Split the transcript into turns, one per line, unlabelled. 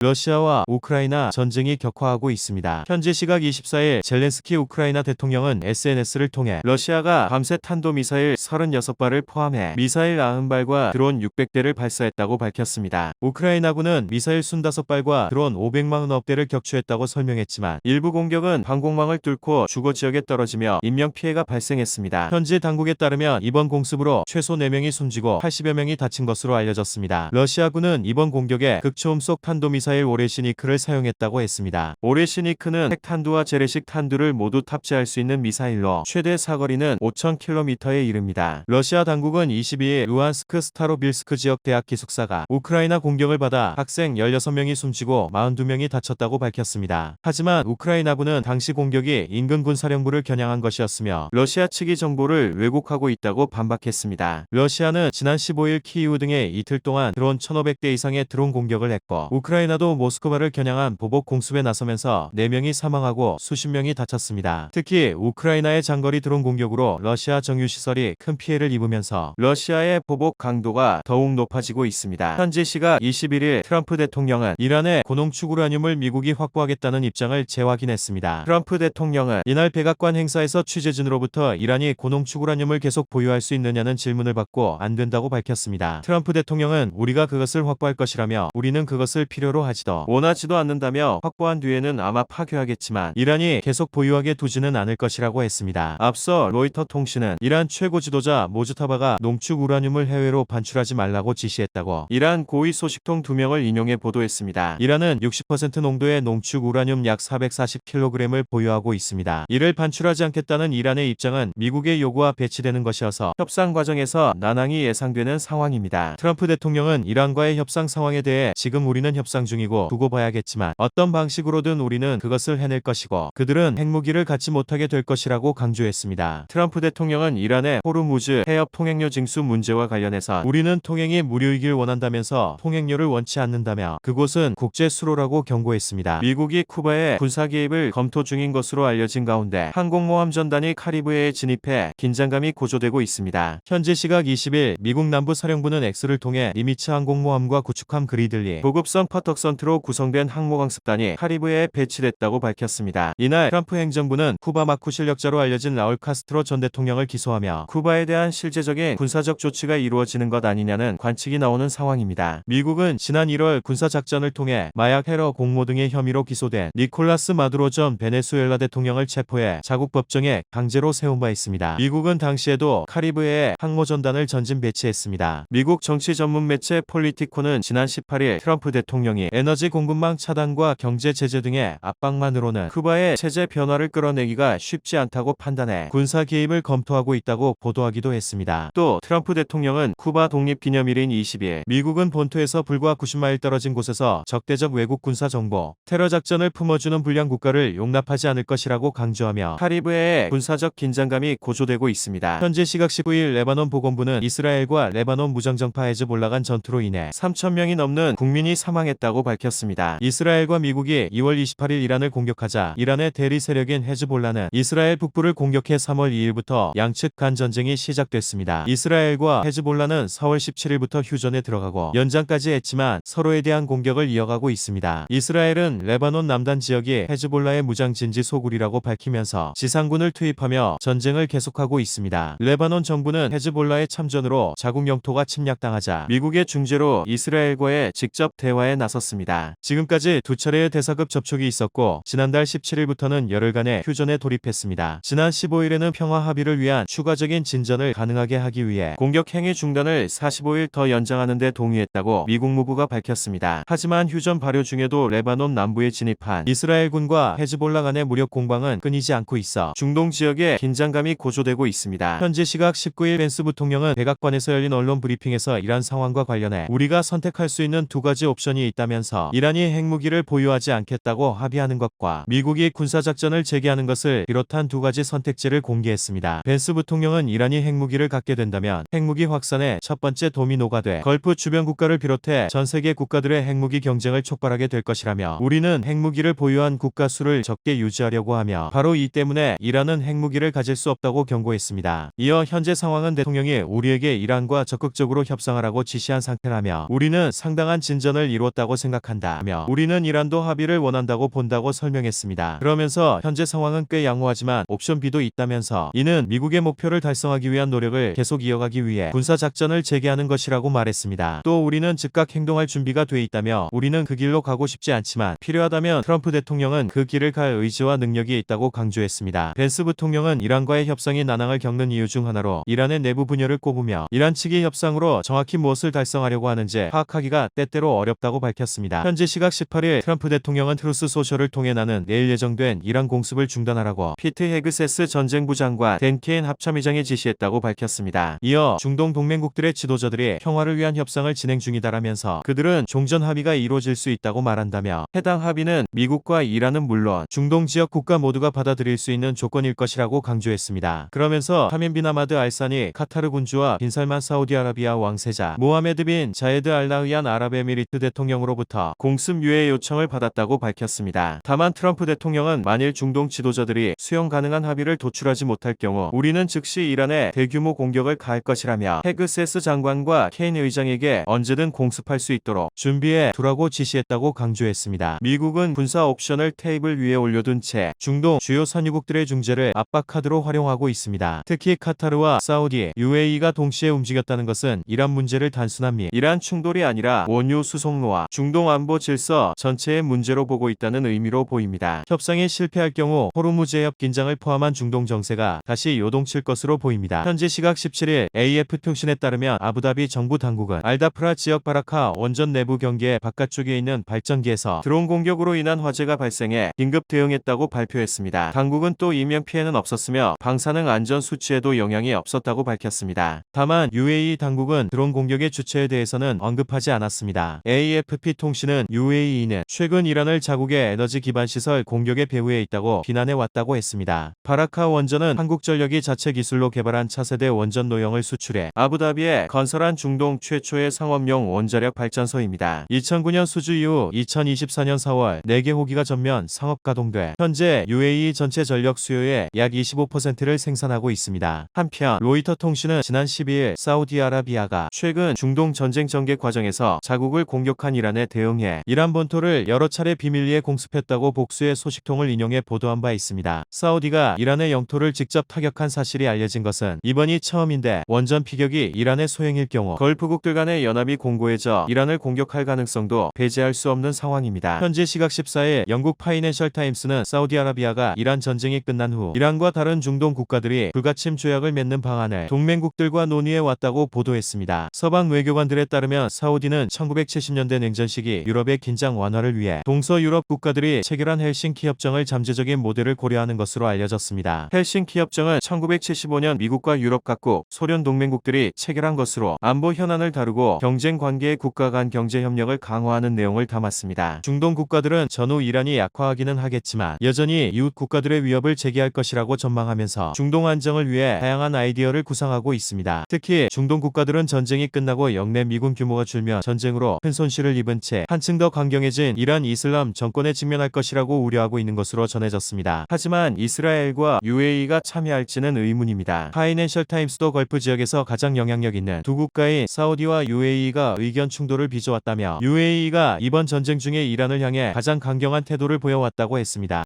러시아와 우크라이나 전쟁이 격화하고 있습니다. 현지 시각 24일 젤렌스키 우크라이나 대통령은 SNS를 통해 러시아가 밤새 탄도미사일 36발을 포함해 미사일 90발과 드론 600대를 발사했다고 밝혔습니다. 우크라이나군은 미사일 25발과 드론 549대를 격추했다고 설명했지만 일부 공격은 방공망을 뚫고 주거 지역에 떨어지며 인명피해가 발생했습니다. 현지 당국에 따르면 이번 공습으로 최소 4명이 숨지고 80여 명이 다친 것으로 알려졌습니다. 러시아군은 이번 공격에 극초음 속 탄도미사일 오레시니크를 사용했다고 했습니다. 오레시니크는 핵탄두와 재래식 탄두를 모두 탑재할 수 있는 미사일로 최대 사거리는 5,000km에 이릅니다. 러시아 당국은 22일 루안스크 스타로빌스크 지역 대학 기숙사가 우크라이나 공격을 받아 학생 16명이 숨지고 42명이 다쳤다고 밝혔습니다. 하지만 우크라이나군은 당시 공격이 인근 군사령부를 겨냥한 것이었으며 러시아 측이 정보를 왜곡하고 있다고 반박했습니다. 러시아는 지난 15일 키이우 등에 이틀 동안 드론 1,500대 이상의 드론 공격을 했고 우크라이나도 모스크바를 겨냥한 보복 공습에 나서면서 4명이 사망하고 수십 명이 다쳤습니다. 특히 우크라이나의 장거리 드론 공격으로 러시아 정유시설이 큰 피해를 입으면서 러시아의 보복 강도가 더욱 높아지고 있습니다. 현지 시각 21일 트럼프 대통령은 이란의 고농축 우라늄을 미국이 확보하겠다는 입장을 재확인했습니다. 트럼프 대통령은 이날 백악관 행사에서 취재진으로부터 이란이 고농축 우라늄을 계속 보유할 수 있느냐는 질문을 받고 안 된다고 밝혔습니다. 트럼프 대통령은 우리가 그것을 확보할 것이라며 우리는 그것을 필요로 하지도 원하지도 않는다며 확보한 뒤에는 아마 파괴하겠지만 이란이 계속 보유하게 두지는 않을 것이라고 했습니다. 앞서 로이터 통신은 이란 최고 지도자 모주타바가 농축 우라늄을 해외로 반출하지 말라고 지시했다고 이란 고위 소식통 2명을 인용해 보도했습니다. 이란은 60% 농도의 농축 우라늄 약 440kg을 보유하고 있습니다. 이를 반출하지 않겠다는 이란의 입장은 미국의 요구와 배치되는 것이어서 협상 과정에서 난항이 예상되는 상황입니다. 트럼프 대통령은 이란과의 협상 상황에 대해 지금 우리는 협상 중이고 두고 봐야겠지만 어떤 방식으로든 우리는 그것을 해낼 것이고 그들은 핵무기를 갖지 못하게 될 것이라고 강조했습니다. 트럼프 대통령은 이란의 호르무즈 해협 통행료 징수 문제와 관련해서 우리는 통행이 무료이길 원한다면서 통행료를 원치 않는다며 그곳은 국제 수로라고 경고했습니다. 미국이 쿠바에 군사 개입을 검토 중인 것으로 알려진 가운데 항공모함 전단이 카리브해에 진입해 긴장감이 고조되고 있습니다. 현지 시각 20일 미국 남부 사령부는 X를 통해 니미츠 항공모함과 구축함 그리들리, 보급선 퍼턱선트로 구성된 항모강습단이 카리브해에 배치됐다고 밝혔습니다. 이날 트럼프 행정부는 쿠바 마쿠 실력자로 알려진 라울 카스트로 전 대통령을 기소하며 쿠바에 대한 실제적인 군사적 조치가 이루어지는 것 아니냐는 관측이 나오는 상황입니다. 미국은 지난 1월 군사작전을 통해 마약 테러 공모 등의 혐의로 기소된 니콜라스 마두로 전 베네수엘라 대통령을 체포해 자국 법정에 강제로 세운 바 있습니다. 미국은 당시에도 카리브해에 항모전단을 전진 배치했습니다. 미국 정치 전문 매체 폴리티코는 지난 18일 트럼프 대통령이 에너지 공급망 차단과 경제 제재 등의 압박만으로는 쿠바의 체제 변화를 끌어내기가 쉽지 않다고 판단해 군사 개입을 검토하고 있다고 보도하기도 했습니다. 또 트럼프 대통령은 쿠바 독립기념일인 20일 미국은 본토에서 불과 90마일 떨어진 곳에서 적대적 외국 군사 정보, 테러 작전을 품어주는 불량 국가를 용납하지 않을 것이라고 강조하며 카리브해에 군사적 긴장감이 고조되고 있습니다. 현재 시각 19일 레바논 보건부는 이스라엘과 레바논 무장정파 헤즈볼라 간 전투로 인해 3,000명이 넘는 국민이 사망했다고 밝혔습니다. 이스라엘과 미국이 2월 28일 이란을 공격하자 이란의 대리 세력인 헤즈볼라는 이스라엘 북부를 공격해 3월 2일부터 양측 간 전쟁이 시작됐습니다. 이스라엘과 헤즈볼라는 4월 17일부터 휴전에 들어가고 연장까지 했지만 서로에 대한 공격을 이어가고 있습니다. 이스라엘은 레바논 남단 지역이 헤즈볼라의 무장 진지 소굴이라고 밝히면서 지상군을 투입하며 전쟁을 계속하고 있습니다. 레바논 정부는 헤즈볼라의 참전으로 자국 영토가 침략당하자 미국의 중재로 이스라엘과의 직접 대화에 나섰습니다. 지금까지 2차례의 대사급 접촉이 있었고 지난달 17일부터는 열흘간의 휴전에 돌입했습니다. 지난 15일에는 평화 합의를 위한 추가적인 진전을 가능하게 하기 위해 공격 행위 중단을 45일 더 연장하는 데 동의했다고 미국 무부가 밝혔습니다. 하지만 휴전 발효 중에도 레바논 남부에 진입한 이스라엘군과 헤즈볼라 간의 무력 공방은 끊이지 않고 있어 중동 지역에 긴장감이 고조되고 있습니다. 현지 시각 19일 벤스 부통령은 백악관에서 열린 언론 브리핑에서 이란 상황과 관련해 우리가 선택할 수 있는 2가지 옵션이 있다면서 이란이 핵무기를 보유하지 않겠다고 합의하는 것과 미국이 군사작전을 재개하는 것을 비롯한 2가지 선택지를 공개했습니다. 벤스 부통령은 이란이 핵무기를 갖게 된다면 핵무기 확산의 첫 번째 도미노가 돼 걸프 주변 국가를 비롯해 전 세계 국가들의 핵무기 경쟁을 촉발하게 될 것이라며 우리는 핵무기를 보유한 국가 수를 적게 유지하려고 하며 바로 이 때문에 이란은 핵무기를 가질 수 없다고 경고했습니다. 이어 현재 상황은 대통령이 우리에게 이란과 적극적으로 협상하라고 지시한 상태라며 우리는 상당한 진전을 이루었다고 생각합니다. 생각한다며 우리는 이란도 합의를 원한다고 본다고 설명했습니다. 그러면서 현재 상황은 꽤 양호하지만 옵션 B도 있다면서 이는 미국의 목표를 달성하기 위한 노력을 계속 이어가기 위해 군사작전을 재개하는 것이라고 말했습니다. 또 우리는 즉각 행동할 준비가 돼 있다며 우리는 그 길로 가고 싶지 않지만 필요하다면 트럼프 대통령은 그 길을 갈 의지와 능력이 있다고 강조했습니다. 벤스 부통령은 이란과의 협상이 난항을 겪는 이유 중 하나로 이란의 내부 분열을 꼽으며 이란 측이 협상으로 정확히 무엇을 달성하려고 하는지 파악하기가 때때로 어렵다고 밝혔습니다. 현지 시각 18일 트럼프 대통령은 트루스 소셜을 통해 나는 내일 예정된 이란 공습을 중단하라고 피트 헤그세스 전쟁부 장관 댄 케인 합참의장이 지시했다고 밝혔습니다. 이어 중동 동맹국들의 지도자들이 평화를 위한 협상을 진행 중이다라면서 그들은 종전 합의가 이루어질 수 있다고 말한다며 해당 합의는 미국과 이란은 물론 중동 지역 국가 모두가 받아들일 수 있는 조건일 것이라고 강조했습니다. 그러면서 하멘 빈 하마드 알산이 카타르 군주와 빈 살만 사우디아라비아 왕세자 모하메드 빈 자예드 알 나흐얀 아랍에미리트 대통령으로부터 공습 유예 요청을 받았다고 밝혔습니다. 다만 트럼프 대통령은 만일 중동 지도자들이 수용 가능한 합의를 도출하지 못할 경우 우리는 즉시 이란에 대규모 공격을 가할 것이라며 헤그세스 장관과 케인 의장에게 언제든 공습할 수 있도록 준비해 두라고 지시했다고 강조했습니다. 미국은 군사 옵션을 테이블 위에 올려둔 채 중동 주요 산유국들의 중재를 압박카드로 활용하고 있습니다. 특히 카타르와 사우디, UAE가 동시에 움직였다는 것은 이란 문제를 단순한 이란 충돌이 아니라 원유 수송로와 중동 안보 질서 전체의 문제로 보고 있다는 의미로 보입니다. 협상이 실패할 경우 호르무즈 해협 긴장을 포함한 중동 정세가 다시 요동칠 것으로 보입니다. 현지 시각 17일 AF통신에 따르면 아부다비 정부 당국은 알다프라 지역 바라카 원전 내부 경계의 바깥쪽에 있는 발전기에서 드론 공격으로 인한 화재가 발생해 긴급 대응했다고 발표했습니다. 당국은 또 인명피해는 없었으며 방사능 안전 수치에도 영향이 없었다고 밝혔습니다. 다만 UAE 당국은 드론 공격의 주체에 대해서는 언급하지 않았습니다. AFP 통신은 UAE는 최근 이란을 자국의 에너지 기반 시설 공격의 배후에 있다고 비난해왔다고 했습니다. 바라카 원전은 한국전력이 자체 기술로 개발한 차세대 원전 노형을 수출해 아부다비에 건설한 중동 최초의 상업용 원자력 발전소입니다. 2009년 수주 이후 2024년 4월 4개 호기가 전면 상업 가동돼 현재 UAE 전체 전력 수요의 약 25%를 생산하고 있습니다. 한편 로이터 통신은 지난 12일 사우디아라비아가 최근 중동 전쟁 전개 과정에서 자국을 공격한 이란에 대응해 이란 본토를 여러 차례 비밀리에 공습했다고 복수의 소식통을 인용해 보도한 바 있습니다. 사우디가 이란의 영토를 직접 타격한 사실이 알려진 것은 이번이 처음인데 원전 피격이 이란의 소행일 경우 걸프국들 간의 연합이 공고해져 이란을 공격할 가능성도 배제할 수 없는 상황입니다. 현지 시각 14일 영국 파이낸셜 타임스는 사우디아라비아가 이란 전쟁이 끝난 후 이란과 다른 중동 국가들이 불가침 조약을 맺는 방안을 동맹국들과 논의해 왔다고 보도했습니다. 서방 외교관들에 따르면 사우디는 1970년대 냉전 시기 유럽의 긴장 완화를 위해 동서유럽 국가들이 체결한 헬싱키 협정을 잠재적인 모델을 고려하는 것으로 알려졌습니다. 헬싱키 협정은 1975년 미국과 유럽 각국, 소련 동맹국들이 체결한 것으로 안보 현안을 다루고 경쟁 관계의 국가 간 경제 협력을 강화하는 내용을 담았습니다. 중동 국가들은 전후 이란이 약화하기는 하겠지만 여전히 이웃 국가들의 위협을 제기할 것이라고 전망하면서 중동 안정을 위해 다양한 아이디어를 구상하고 있습니다. 특히 중동 국가들은 전쟁이 끝나고 영내 미군 규모가 줄며 전쟁으로 큰 손실을 입은 채 한층 더 강경해진 이란 이슬람 정권에 직면할 것이라고 우려하고 있는 것으로 전해졌습니다. 하지만 이스라엘과 UAE가 참여할지는 의문입니다. 파이낸셜 타임스도 걸프 지역에서 가장 영향력 있는 두 국가인 사우디와 UAE가 의견 충돌을 빚어왔다며 UAE가 이번 전쟁 중에 이란을 향해 가장 강경한 태도를 보여왔다고 했습니다.